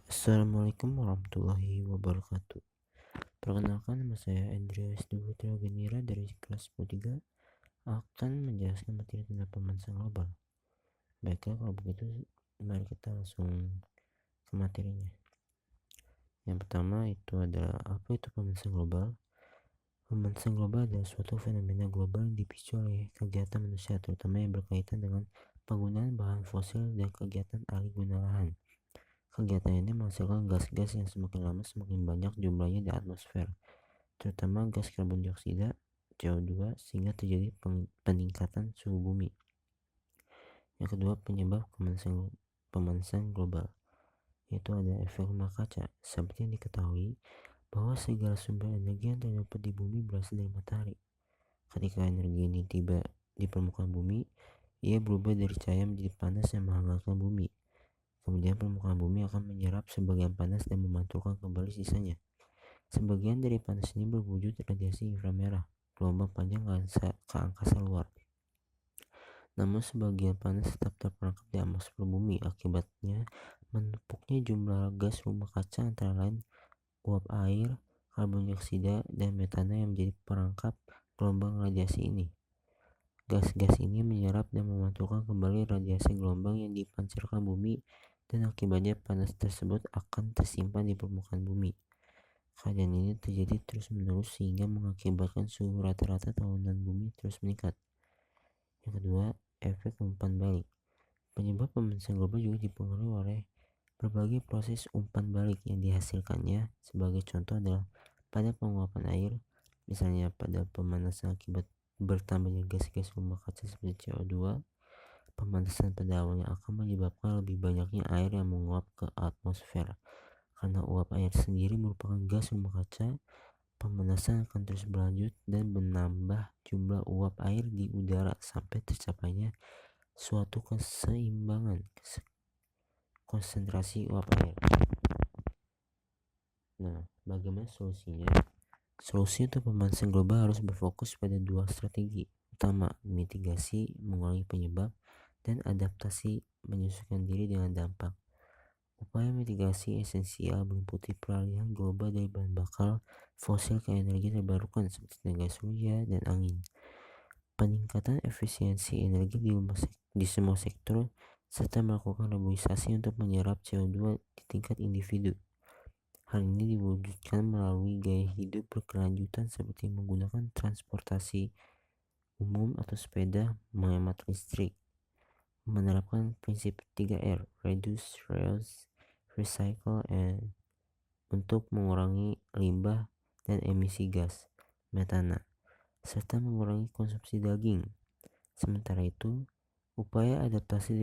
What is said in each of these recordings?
Assalamualaikum warahmatullahi wabarakatuh. Perkenalkan, nama saya Andreas Dwi Genira dari kelas 10 akan menjelaskan materi tentang pemanasan global. Baiklah, kalau begitu mari kita langsung ke materinya. Yang pertama itu adalah apa itu pemanasan global. Pemanasan global adalah suatu fenomena global yang dipicu oleh kegiatan manusia, terutama yang berkaitan dengan penggunaan bahan fosil dan kegiatan alih guna lahan. Kegiatan ini menghasilkan gas-gas yang semakin lama semakin banyak jumlahnya di atmosfer, terutama gas karbon dioksida CO2, sehingga terjadi peningkatan suhu bumi. Yang kedua, penyebab pemanasan global, yaitu ada efek rumah kaca. Seperti yang diketahui bahwa segala sumber energi yang terdapat di bumi berasal dari matahari. Ketika energi ini tiba di permukaan bumi, ia berubah dari cahaya menjadi panas yang menghangatkan bumi. Kemudian permukaan bumi akan menyerap sebagian panas dan memantulkan kembali sisanya. Sebagian dari panas ini berwujud radiasi inframerah, gelombang panjang ke angkasa luar. Namun sebagian panas tetap terperangkap di atmosfer bumi. Akibatnya menumpuknya jumlah gas rumah kaca, antara lain uap air, karbon dioksida, dan metana yang menjadi perangkap gelombang radiasi ini. Gas-gas ini menyerap dan memantulkan kembali radiasi gelombang yang dipancarkan bumi, dan akibatnya panas tersebut akan tersimpan di permukaan bumi. Keadaan ini terjadi terus-menerus sehingga mengakibatkan suhu rata-rata tahunan bumi terus meningkat. Yang kedua, efek umpan balik. Penyebab pemanasan global juga dipengaruhi oleh berbagai proses umpan balik yang dihasilkannya. Sebagai contoh adalah pada penguapan air, misalnya pada pemanasan akibat bertambahnya gas-gas rumah kaca seperti CO2. Pemanasan pada awalnya akan menyebabkan lebih banyaknya air yang menguap ke atmosfer. Karena uap air sendiri merupakan gas rumah kaca, pemanasan akan terus berlanjut dan menambah jumlah uap air di udara sampai tercapainya suatu keseimbangan konsentrasi uap air. Nah, bagaimana solusinya? Solusi untuk pemanasan global harus berfokus pada dua strategi. Pertama, mitigasi, mengurangi penyebab, dan adaptasi, menyesuaikan diri dengan dampak. Upaya mitigasi esensial meliputi peralihan global dari bahan bakar fosil ke energi terbarukan seperti tenaga surya dan angin, peningkatan efisiensi energi di semua sektor, serta melakukan reboisasi untuk menyerap CO2 di tingkat individu. Hal ini diwujudkan melalui gaya hidup berkelanjutan seperti menggunakan transportasi umum atau sepeda, menghemat listrik, menerapkan prinsip 3R, reduce, reuse, recycle, and untuk mengurangi limbah dan emisi gas metana, serta mengurangi konsumsi daging. Sementara itu, upaya adaptasi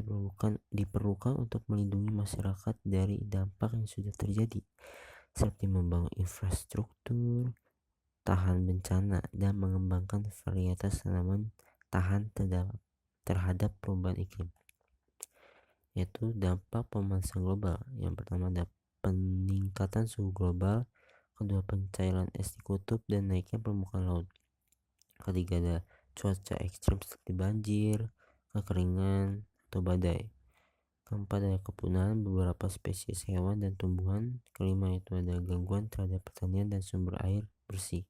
diperlukan untuk melindungi masyarakat dari dampak yang sudah terjadi, seperti membangun infrastruktur tahan bencana dan mengembangkan varietas tanaman tahan terhadap perubahan iklim. Yaitu dampak pemanasan global. Yang pertama ada peningkatan suhu global, kedua pencairan es di kutub dan naiknya permukaan laut, ketiga ada cuaca ekstrim seperti banjir, kekeringan, atau badai, keempat ada kepunahan beberapa spesies hewan dan tumbuhan, kelima itu ada gangguan terhadap pertanian dan sumber air bersih.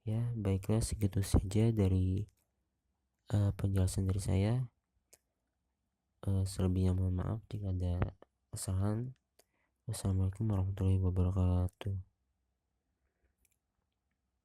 Ya, baiklah, segitu saja dari penjelasan dari saya. Selebihnya mohon maaf jika ada kesalahan. Wassalamualaikum warahmatullahi wabarakatuh.